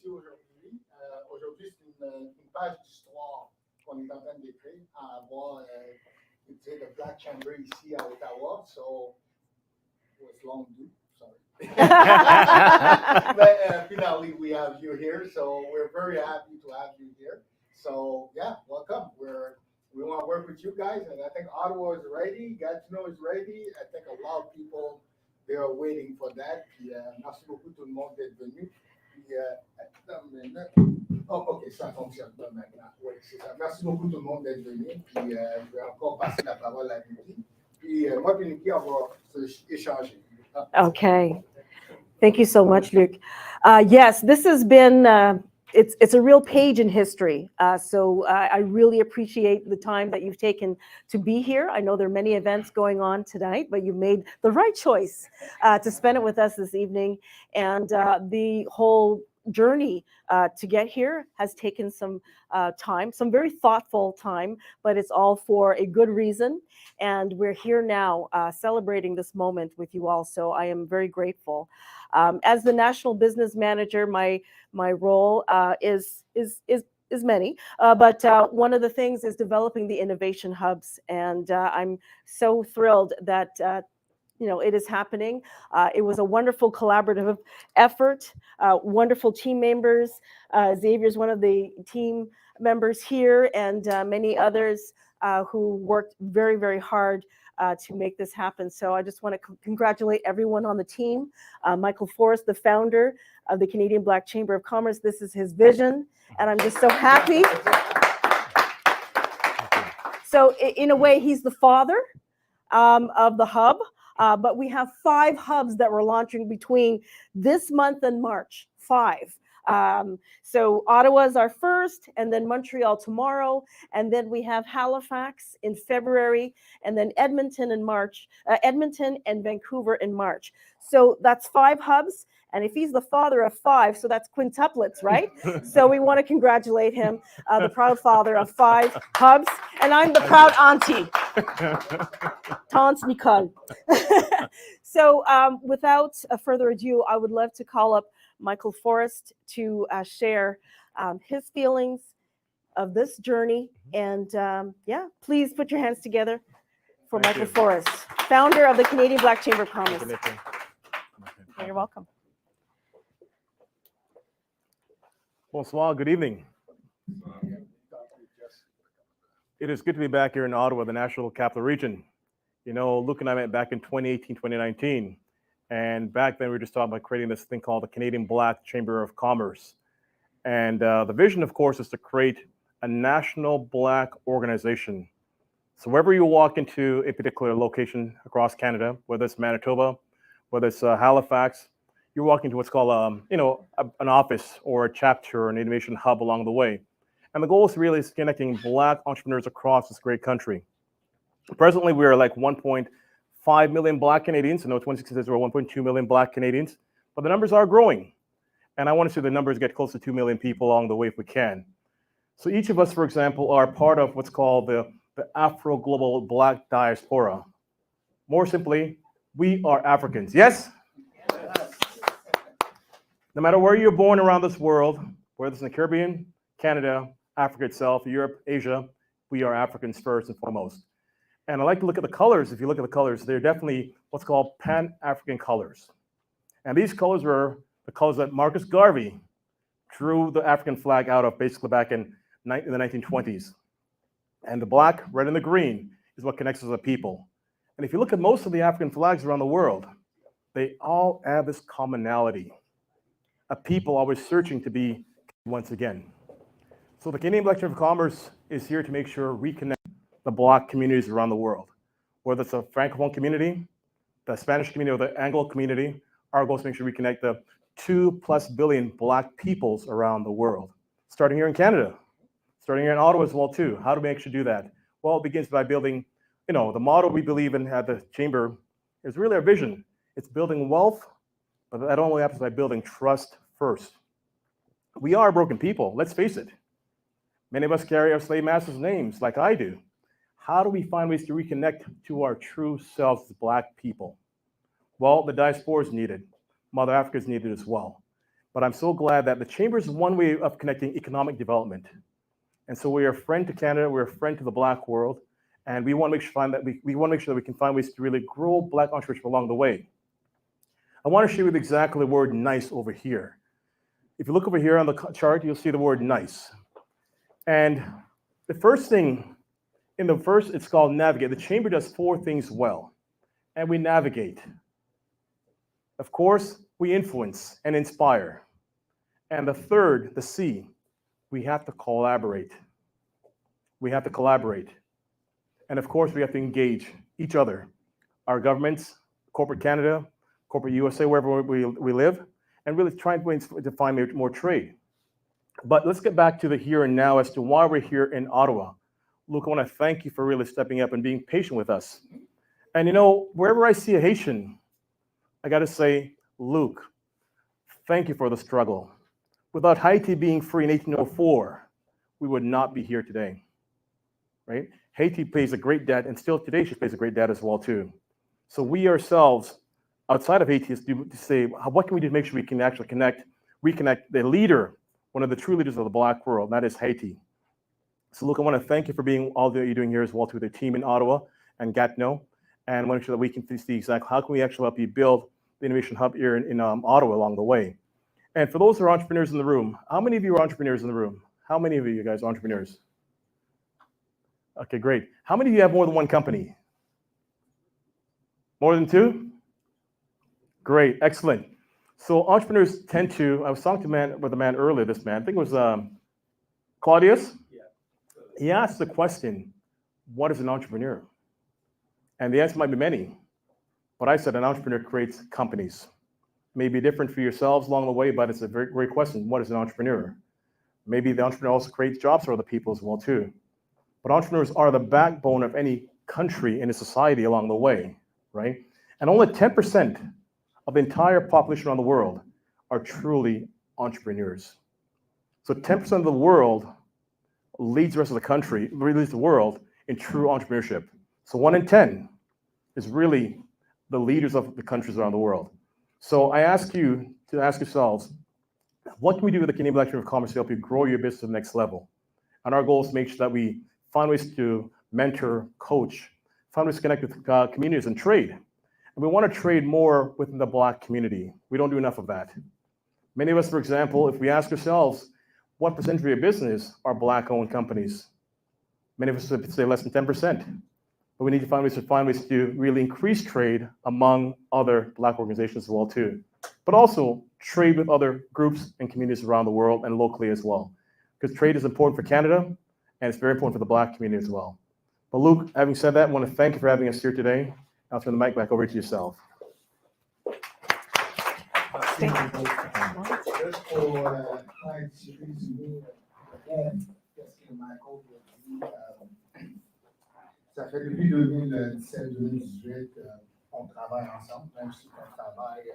ici aujourd'hui. Aujourd'hui, c'est une page d'histoire qu'on est en train d'écrire à avoir the Black Chamber ici à Ottawa. So, it was long due. Sorry. But finally, we have you here. So, we're very happy to have you here. So, yeah, welcome. We want to work with you guys, and I think Ottawa is ready. Gatineau is ready. I think a lot of people they are waiting for that. Puis, merci beaucoup tout le monde d'être venu. Puis, attends une minute. Oh, ok, ça fonctionne pas maintenant. Oui, c'est ça. Merci beaucoup tout le monde d'être venu. Puis, je vais encore passer la parole à Nikki. Puis, moi et Nikki, on va échanger. Okay. Thank you so much, Luc. Yes, this has been, it's a real page in history. So I really appreciate the time that you've taken to be here. I know there are many events going on tonight, but you made the right choice to spend it with us this evening. And the whole journey to get here has taken some time, some very thoughtful time, but it's all for a good reason. And we're here now celebrating this moment with you all. So I am very grateful. As the National Business Manager, my role is many, but one of the things is developing the innovation hubs. And I'm so thrilled that it is happening. It was a wonderful collaborative effort, wonderful team members. Xavier is one of the team members here, and many others who worked very, very hard to make this happen. So I just want to congratulate everyone on the team. Michael Forrest, the founder of the Canadian Black Chamber of Commerce, this is his vision, and I'm just so happy. So in a way, he's the father of the hub. But we have 5 hubs that we're launching between this month and March, 5. So Ottawa is our first, and then Montreal tomorrow, and then we have Halifax in February, and then Edmonton in March, Edmonton and Vancouver in March. So that's 5 hubs, and if he's the father of 5, so that's quintuplets, right? So we want to congratulate him, the proud father of 5 hubs, and I'm the proud auntie, Tante Nicole. So without further ado, I would love to call up Michael Forrest to share his feelings of this journey. And yeah, please put your hands together for Michael Forrest, founder of the Canadian Black Chamber of Commerce. You're welcome. Bonsoir, good evening. It is good to be back here in Ottawa, the National Capital Region. You know, Luke and I met back in 2018, 2019. And back then we were just talking about creating this thing called the Canadian Black Chamber of Commerce. And the vision, of course, is to create a national Black organization. So wherever you walk into a particular location across Canada, whether it's Manitoba, whether it's Halifax, you're walking to what's called, an office or a chapter or an innovation hub along the way. And the goal is really connecting Black entrepreneurs across this great country. Presently, we are like 1.5 million Black Canadians. I know 2016 says we're 1.2 million Black Canadians, but the numbers are growing. And I want to see the numbers get close to 2 million people along the way if we can. So each of us, for example, are part of what's called the Afro-Global Black Diaspora. More simply, we are Africans. Yes? Yes. No matter where you're born around this world, whether it's in the Caribbean, Canada, Africa itself, Europe, Asia, we are Africans first and foremost. And I like to look at the colors. If you look at the colors, they're definitely what's called Pan-African colors. And these colors were the colors that Marcus Garvey drew the African flag out of basically back in the 1920s. And the black, red, and the green is what connects us as a people. And if you look at most of the African flags around the world, they all have this commonality. A people always searching to be once again. So the Canadian Black Chamber of Commerce is here to make sure we connect the Black communities around the world, whether it's a Francophone community, the Spanish community, or the Anglo community. Our goal is to make sure we connect the 2+ billion Black peoples around the world, starting here in Canada, starting here in Ottawa as well too. How do we actually do that? Well, it begins by building, the model we believe in at the Chamber is really our vision. It's building wealth, but that only happens by building trust first. We are broken people, let's face it. Many of us carry our slave masters' names like I do. How do we find ways to reconnect to our true selves as Black people? Well, the diaspora is needed. Mother Africa is needed as well. But I'm so glad that the Chamber is one way of connecting economic development. And so we are a friend to Canada, we're a friend to the Black world, and we want to make sure that we want to make sure that we can find ways to really grow Black entrepreneurship along the way. I want to share with you exactly the word nice over here. If you look over here on the chart, you'll see the word nice. And the first thing, in the first, it's called navigate. The Chamber does 4 things well, and we navigate. Of course, we influence and inspire. And the third, the C, we have to collaborate. We have to collaborate. And of course, we have to engage each other, our governments, corporate Canada, corporate USA, wherever we live, and really try to find more trade. But let's get back to the here and now as to why we're here in Ottawa. Luke, I want to thank you for really stepping up and being patient with us. And you know, wherever I see a Haitian, I got to say, Luke, thank you for the struggle. Without Haiti being free in 1804, we would not be here today, right? Haiti pays a great debt, and still today she pays a great debt as well too. So we ourselves, outside of Haiti, is to say, what can we do to make sure we can actually reconnect the leader, one of the true leaders of the Black world, and that is Haiti. So Luke, I want to thank you for being all that you're doing here as well to the team in Ottawa and Gatineau, and I want to make sure that we can see exactly how can we actually help you build the innovation hub here in Ottawa along the way. And for those who are entrepreneurs in the room, how many of you are entrepreneurs in the room? How many of you guys are entrepreneurs? Okay, great. How many of you have more than one company? More than 2? Great, excellent. So entrepreneurs tend to, I was talking with a man earlier, I think it was Claudius. Yeah. He asked the question, what is an entrepreneur? And the answer might be many, but I said an entrepreneur creates companies. May be different for yourselves along the way, but it's a very great question. What is an entrepreneur? Maybe the entrepreneur also creates jobs for other people as well too. But entrepreneurs are the backbone of any country and a society along the way, right? And only 10% of the entire population around the world are truly entrepreneurs. So 10% of the world leads the rest of the country, leads the world in true entrepreneurship. So 1 in 10 is really the leaders of the countries around the world. So I ask you to ask yourselves, what can we do with the Canadian Black Chamber of Commerce to help you grow your business to the next level? And our goal is to make sure that we find ways to mentor, coach, find ways to connect with communities and trade. And we want to trade more within the Black community. We don't do enough of that. Many of us, for example, if we ask ourselves, what percentage of your business are Black-owned companies? Many of us would say less than 10%. But we need to find ways to really increase trade among other Black organizations as well too. But also trade with other groups and communities around the world and locally as well. Because trade is important for Canada, and it's very important for the Black community as well. But Luke, having said that, I want to thank you for having us here today. I'll turn the mic back over to yourself. Ça fait depuis 2017-2018, on travaille ensemble, même si on travaille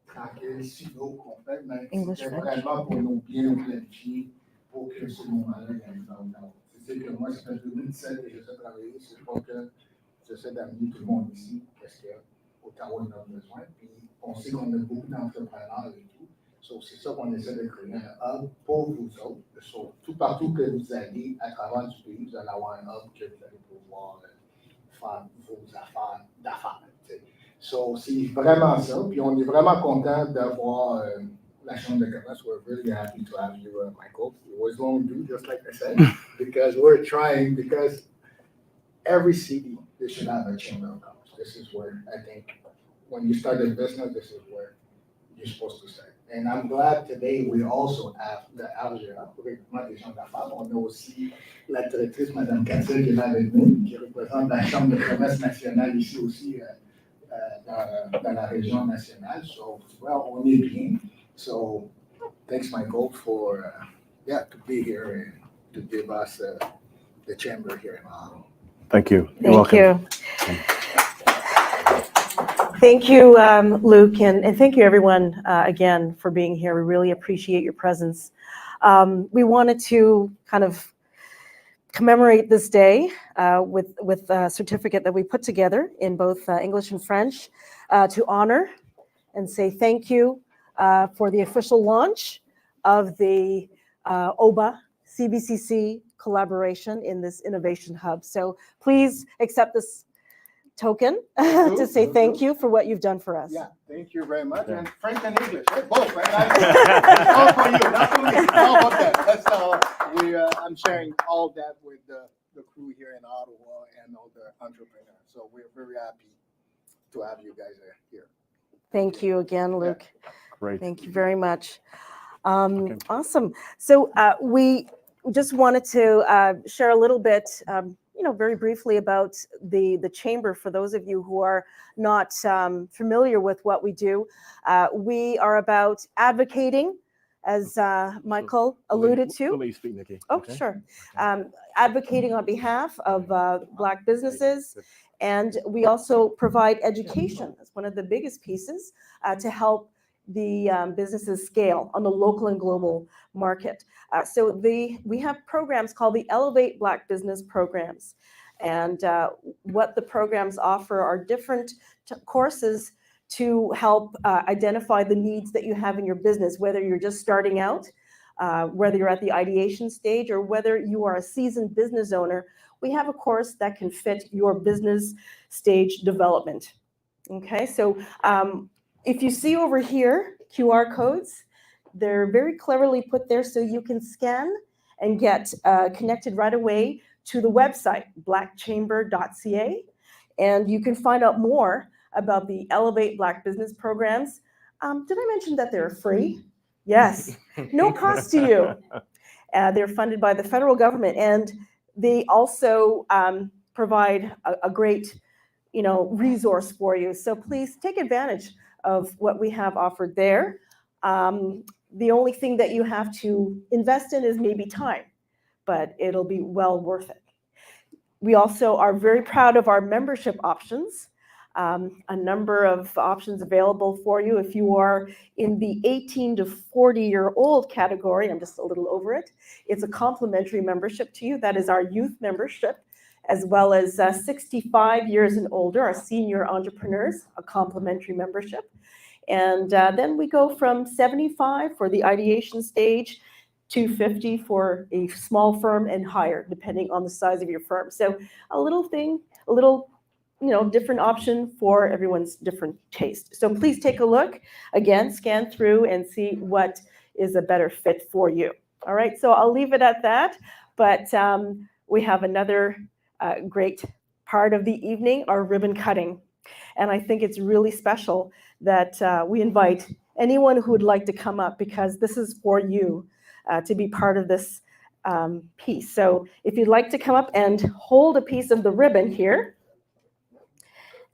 tranquille, silo, complet, mais c'est vraiment pour nous bien nous planifier pour que ce moment-là arrive dans le temps. C'est que moi, ça fait 2017 que j'essaie de travailler, c'est pas que j'essaie d'amener tout le monde ici, parce qu'Ottawa en a besoin, puis on sait qu'on a beaucoup d'entrepreneurs et tout. So, c'est ça qu'on essaie de créer un hub pour vous autres. So, tout partout que vous allez à travers du pays, vous allez avoir un hub que vous allez pouvoir faire vos affaires d'affaires. So, c'est vraiment ça. Puis on est vraiment content d'avoir la Chambre de commerce. We're really happy to have you, Michael. We always want to do just like I said, because we're trying, because every city, they should have a Chamber of Commerce. This is where I think when you start a business, this is where you're supposed to start. And I'm glad today we also have le RGA, pour règlement des gens d'affaires. On a aussi la directrice, Mme Katil, qui est là avec nous, qui représente la Chambre de commerce nationale ici aussi dans la région nationale. So, well, on est bien. So, thanks, Michael, for to be here and to give us the chamber here in Ottawa. Thank you. You're Thank welcome. you. Thank you, Luke, and thank you everyone again for being here. We really appreciate your presence. We wanted to kind of commemorate this day with a certificate that we put together in both English and French to honor and say thank you for the official launch of the OBA CBCC collaboration in this innovation hub. So please accept this token to say thank you for what you've done for us. Yeah, thank you very much. Yeah. And French and English, right? Both, right? All for you, not for me. How about that? That's I'm sharing all that with the crew here in Ottawa and all the entrepreneurs. So we're very happy to have you guys here. Thank you again, Luke. Great. Thank you very much. Okay. Awesome. So we just wanted to share a little bit, very briefly about the chamber. For those of you who are not familiar with what we do, we are about advocating, as Michael alluded to. We'll let you speak, Nikki. Oh, Okay. sure. Advocating on behalf of Black businesses. And we also provide education. That's one of the biggest pieces to help the businesses scale on the local and global market. So we have programs called the Elevate Black Business Programs. And what the programs offer are different courses to help identify the needs that you have in your business, whether you're just starting out, whether you're at the ideation stage, or whether you are a seasoned business owner. We have a course that can fit your business stage development. Okay, so if you see over here QR codes, they're very cleverly put there so you can scan and get connected right away to the website, blackchamber.ca, and you can find out more about the Elevate Black Business Programs. Did I mention that they're free? Yes, no cost to you. They're funded by the federal government, and they also provide a great, resource for you. So please take advantage of what we have offered there. The only thing that you have to invest in is maybe time, but it'll be well worth it. We also are very proud of our membership options. A number of options available for you if you are in the 18 to 40-year-old category. I'm just a little over it. It's a complimentary membership to you. That is our youth membership, as well as 65 years and older, our senior entrepreneurs, a complimentary membership. And then we go from 75 for the ideation stage to 50 for a small firm and higher, depending on the size of your firm. So a little different option for everyone's different taste. So please take a look, again, scan through and see what is a better fit for you. All right, so I'll leave it at that, but we have another great part of the evening, our ribbon cutting. And I think it's really special that we invite anyone who would like to come up, because this is for you to be part of this piece. So if you'd like to come up and hold a piece of the ribbon here,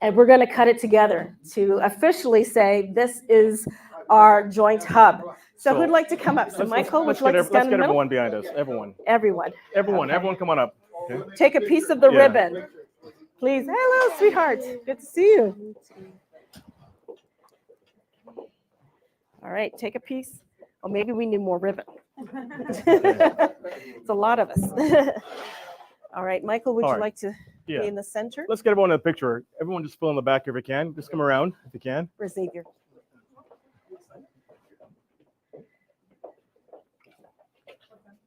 and we're going to cut it together to officially say this is our joint hub. So who'd like to come up? So Michael, would you like to stand in the middle? Everyone behind us. Everyone. Everyone. Everyone, come on up. Okay. Take a piece of the Yeah. ribbon. Please. Hello, sweetheart. Good to see you. All right, take a piece. Or maybe we need more ribbon. It's a lot of us. All right, Michael, would All you right. like to Yeah. be in the center? Let's get everyone in the picture. Everyone just fill in the back if you can. Just come around if you can. Or Xavier?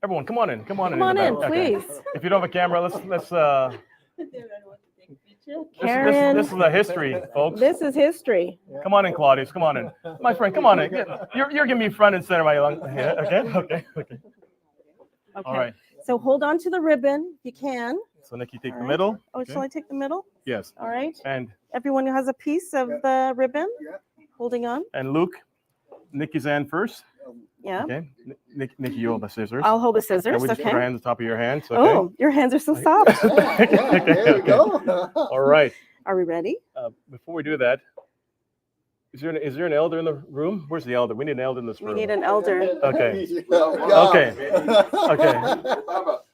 Everyone, come on in. Come on in. Come on the in, back. Okay. please. If you don't have a camera, let's Karen, this is the history, folks. this is history. Come on in, Claudius. Come on in. My friend, come on in. You're giving me front and center, my young. Yeah, okay. Okay. All right. So hold on to the ribbon if you can. So Nikki, take All the right. middle. Oh, Okay. shall I take the middle? Yes. All right. And Everyone has a piece of the ribbon holding on. Luke, Nikki's hand first. Yeah. Okay. Nikki, you hold the scissors. I'll hold the And scissors. we just put our Okay. hands on top of your hands. Okay. Oh, your hands are so soft. There we go. All right. Are we ready? Before we do that, is there an elder in the room? Where's the elder? We need an elder in this We room. need an elder. Okay. Okay.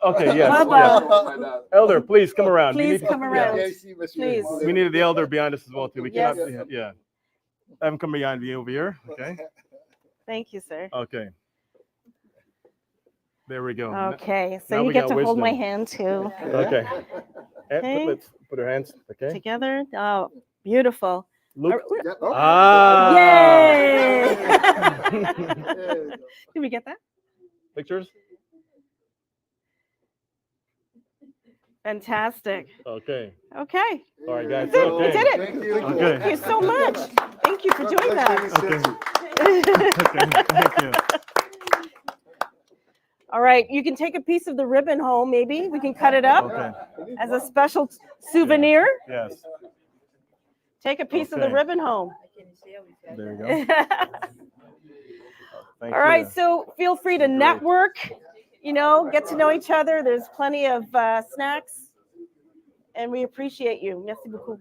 Okay. Yes. Baba. Yes. Elder, please come around. Please come around. Please. We needed the elder behind us as well too. We Yes. cannot. Yeah. Have him come behind you over here. Okay. Thank you, sir. Okay. There we go. Okay, so now you we get got to hold my wisdom. hand too. Okay. And Okay. let's put our hands. Okay. Together. Oh, beautiful. Luke. Yep. Oh, Ah. Yay! there you go. Did we get that? Pictures? Fantastic. Okay. Okay. All right, guys. That's it. We Okay. did it. Thank you. Okay. Thank you so much. Thank you for doing that. Okay. Thank you. All right, you can take a piece of the ribbon home, maybe. We can cut it up Okay. as a special souvenir. Yes. Take a piece of the Okay. ribbon home. There you go. Thank All right, you. so feel free to Great. network, get to know each other. There's plenty of snacks, and we appreciate you. Merci beaucoup.